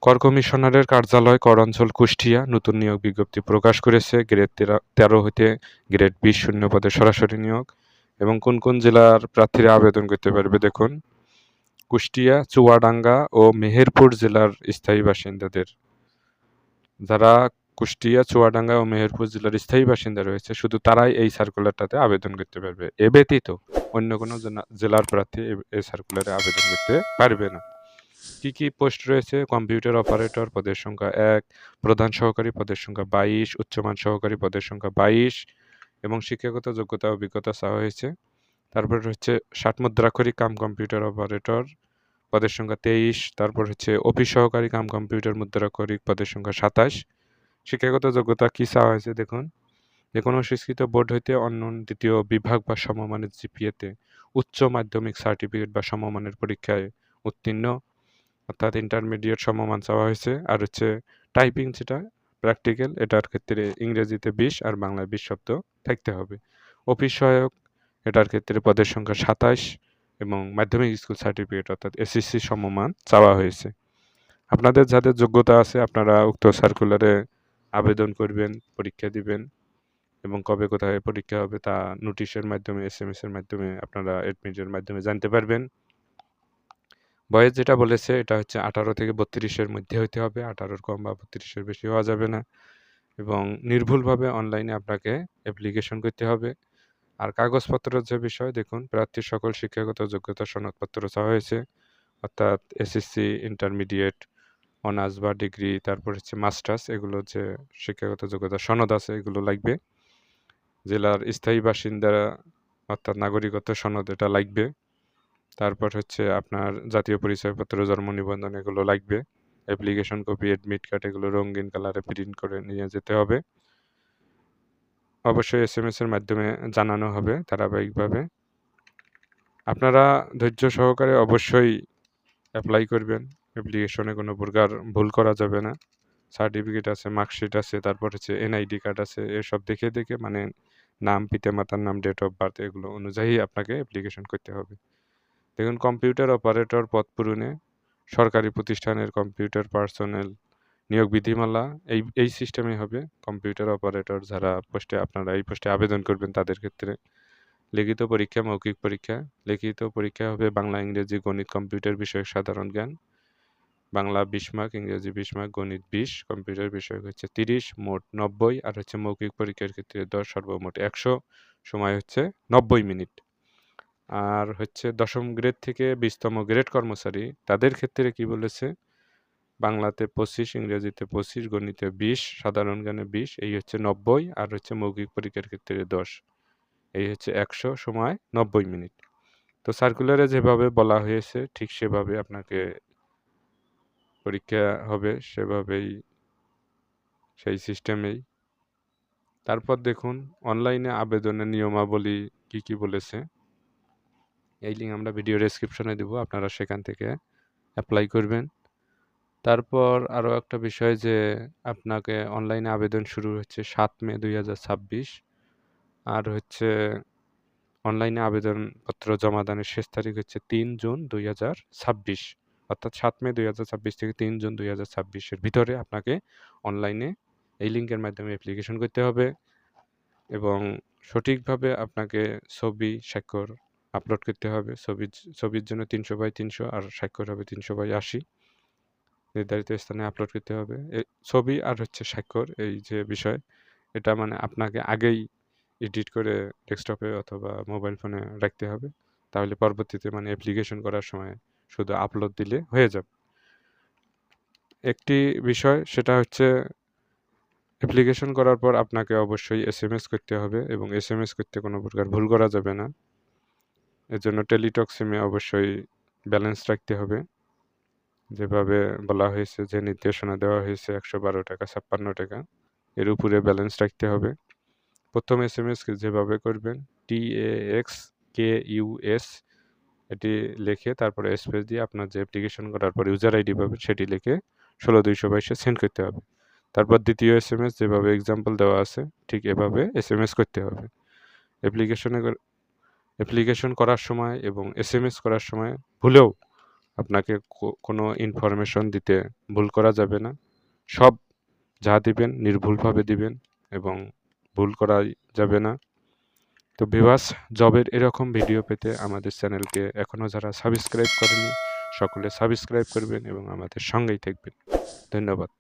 কর কমিশনারের কার্যালয় কর অঞ্চল কুষ্টিয়া নতুন নিয়োগ বিজ্ঞপ্তি প্রকাশ করেছে। গ্রেড 13 হতে গ্রেড 20 শূন্য পদে সরাসরি নিয়োগ। এবং কোন কোন জেলার প্রার্থীরা আবেদন করতে পারবে দেখুন। কুষ্টিয়া, চুয়াডাঙ্গা ও মেহেরপুর জেলার স্থায়ী বাসিন্দাদের, যারা কুষ্টিয়া, চুয়াডাঙ্গা ও মেহেরপুর জেলার স্থায়ী বাসিন্দা রয়েছে শুধু তারাই এই সার্কুলারটাতে আবেদন করতে পারবে। এ ব্যতীত অন্য কোনো জেলার প্রার্থী এই সার্কুলারে আবেদন করতে পারবে না। কি কি পোস্ট রয়েছে? কম্পিউটার অপারেটর পদের সংখ্যা 1, প্রধান সহকারী পদের সংখ্যা 22, উচ্চমান সহকারী পদের সংখ্যা 22 এবং শিক্ষাগত যোগ্যতা অভিজ্ঞতা চাওয়া হয়েছে। তারপর হচ্ছে 60 মুদ্রাক্ষরিক কাম কম্পিউটার অপারেটর পদের সংখ্যা 23, তারপর হচ্ছে অফিস সহকারী কাম কম্পিউটার মুদ্রাক্ষরিক পদের সংখ্যা 27। শিক্ষাগত যোগ্যতা কি চাওয়া হয়েছে দেখুন। যে কোনো স্বীকৃত বোর্ড হইতে অন্য দ্বিতীয় বিভাগ বা সমমানের জিপিএতে উচ্চ মাধ্যমিক সার্টিফিকেট বা সমমানের পরীক্ষায় উত্তীর্ণ, অর্থাৎ ইন্টারমিডিয়েট সমমান চাওয়া হয়েছে। আর হচ্ছে টাইপিং যেটা প্র্যাকটিক্যাল, এটার ক্ষেত্রে ইংরেজিতে 20 আর বাংলায় 20 শব্দ থাকতে হবে। অফিস সহায়ক, এটার ক্ষেত্রে পদের সংখ্যা 27 এবং মাধ্যমিক স্কুল সার্টিফিকেট অর্থাৎ এসএসসি সমমান চাওয়া হয়েছে। আপনাদের যাদের যোগ্যতা আছে আপনারা উক্ত সার্কুলারে আবেদন করবেন, পরীক্ষা দিবেন এবং কবে কোথায় পরীক্ষা হবে তা নোটিশের মাধ্যমে, এসএমএস এর মাধ্যমে আপনারা এডমিটের মাধ্যমে জানতে পারবেন। বয়স যেটা বলেছে এটা হচ্ছে 18 থেকে 32-এর মধ্যে হইতে হবে, 18-র কম বা 32-এর বেশি হওয়া যাবে না। এবং নির্ভুলভাবে অনলাইনে আপনাকে অ্যাপ্লিকেশন করতে হবে। আর কাগজপত্রের যে বিষয় দেখুন, প্রার্থীর সকল শিক্ষাগত যোগ্যতা সনদপত্র চাওয়া হয়েছে, অর্থাৎ এসএসসি, ইন্টারমিডিয়েট, অনার্স বা ডিগ্রি, তারপর হচ্ছে মাস্টার্স, এগুলো যে শিক্ষাগত যোগ্যতা সনদ আছে এগুলো লাগবে। জেলার স্থায়ী বাসিন্দা অর্থাৎ নাগরিকত্ব সনদ এটা লাগবে। তারপর হচ্ছে আপনার জাতীয় পরিচয়পত্র, জন্ম নিবন্ধন এগুলো লাগবে। অ্যাপ্লিকেশন কপি, এডমিট কার্ড এগুলো রঙিন কালারে প্রিন্ট করে নিয়ে যেতে হবে। অবশ্যই এসএমএস এর মাধ্যমে জানানো হবে ধারাবাহিকভাবে। আপনারা ধৈর্য সহকারে অবশ্যই অ্যাপ্লাই করবেন। অ্যাপ্লিকেশনে কোনো প্রকার ভুল করা যাবে না। সার্টিফিকেট আছে, মার্কশিট আছে, তারপর হচ্ছে এনআইডি কার্ড আছে, এসব দেখে দেখে মানে নাম, পিতামাতার নাম, ডেট অফ বার্থ এগুলো অনুযায়ী আপনাকে অ্যাপ্লিকেশন করতে হবে। দেখুন, কম্পিউটার অপারেটর পদ পূরণে সরকারি প্রতিষ্ঠানের কম্পিউটার পার্সোনেল নিয়োগ বিধিমালা এই সিস্টেমে হবে। কম্পিউটার অপারেটর যারা পোস্টে আপনারা এই পোস্টে আবেদন করবেন তাদের ক্ষেত্রে লিখিত পরীক্ষা, মৌখিক পরীক্ষা। লিখিত পরীক্ষা হবে বাংলা, ইংরেজি, গণিত, কম্পিউটার বিষয়ক সাধারণ জ্ঞান। বাংলা 20 মার্ক, ইংরেজি 20 মার্ক, গণিত 20, কম্পিউটার বিষয়ক হচ্ছে 30, মোট 90। আর হচ্ছে মৌখিক পরীক্ষার ক্ষেত্রে 10, সর্বমোট 100, সময় হচ্ছে 90 মিনিট। আর হচ্ছে 10ম গ্রেড থেকে 20তম গ্রেড কর্মচারী তাদের ক্ষেত্রে কি বলেছে, বাংলাতে 25, ইংরেজিতে 25, গণিতে 20, সাধারণ জ্ঞানে 20, এই হচ্ছে 90। আর হচ্ছে মৌখিক পরীক্ষার ক্ষেত্রে 10, এই হচ্ছে 100, সময় 90 মিনিট। তো সার্কুলারে যেভাবে বলা হয়েছে ঠিক সেভাবে আপনাকে পরীক্ষা হবে, সেভাবেই সেই সিস্টেমেই। তারপর দেখুন অনলাইনে আবেদনের নিয়মাবলী কি কি বলেছে। এই লিঙ্ক আমরা ভিডিও ডেসক্রিপশনে দেবো, আপনারা সেখান থেকে অ্যাপ্লাই করবেন। তারপর আরও একটা বিষয় যে আপনাকে অনলাইনে আবেদন শুরু হচ্ছে 7 মে 2026। আর হচ্ছে অনলাইনে আবেদনপত্র জমাদানের শেষ তারিখ হচ্ছে 3 জুন 2026, অর্থাৎ 7 মে 2026 থেকে 3 জুন 2026-এর ভিতরে আপনাকে অনলাইনে এই লিঙ্কের মাধ্যমে অ্যাপ্লিকেশন করতে হবে এবং সঠিকভাবে আপনাকে ছবি, স্বাক্ষর আপলোড করতে হবে। ছবির জন্য 300x300 আর স্বাক্ষর হবে 300x80। নির্ধারিত স্থানে আপলোড করতে হবে। ছবি আর হচ্ছে স্বাক্ষর এই যে বিষয়, এটা মানে আপনাকে আগেই এডিট করে ডেস্কটপে অথবা মোবাইল ফোনে রাখতে হবে। তাহলে পরবর্তীতে মানে অ্যাপ্লিকেশন করার সময় শুধু আপলোড দিলে হয়ে যাবে। একটি বিষয় সেটা হচ্ছে অ্যাপ্লিকেশন করার পর আপনাকে অবশ্যই এসএমএস করতে হবে এবং এসএমএস করতে কোনো প্রকার ভুল করা যাবে না। এর জন্য টেলিটক সিমে অবশ্যই ব্যালেন্স রাখতে হবে। যেভাবে বলা হয়েছে, যে নির্দেশনা দেওয়া হয়েছে 112 টাকা 56 টাকা, এর উপরে ব্যালেন্স রাখতে হবে। প্রথম এসএমএস যেভাবে করবেন TAXKUS এটি লিখে তারপরে স্পেস দিয়ে আপনার যে অ্যাপ্লিকেশন করার পর ইউজার আইডি পাবেন সেটি লিখে 16222-এ সেন্ড করতে হবে। তারপর দ্বিতীয় এসএমএস যেভাবে এক্সাম্পল দেওয়া আছে ঠিক এভাবে এসএমএস করতে হবে। অ্যাপ্লিকেশন করার সময় এবং এসএমএস করার সময় ভুলেও আপনাকে কোনো ইনফরমেশন দিতে ভুল করা যাবে না। সব যা দিবেন নির্ভুলভাবে দিবেন এবং ভুল করা যাবে না। তো ভিউয়ার্স, জবের এরকম ভিডিও পেতে আমাদের চ্যানেলকে এখনও যারা সাবস্ক্রাইব করেনি সকলে সাবস্ক্রাইব করবেন এবং আমাদের সঙ্গেই থাকবেন। ধন্যবাদ।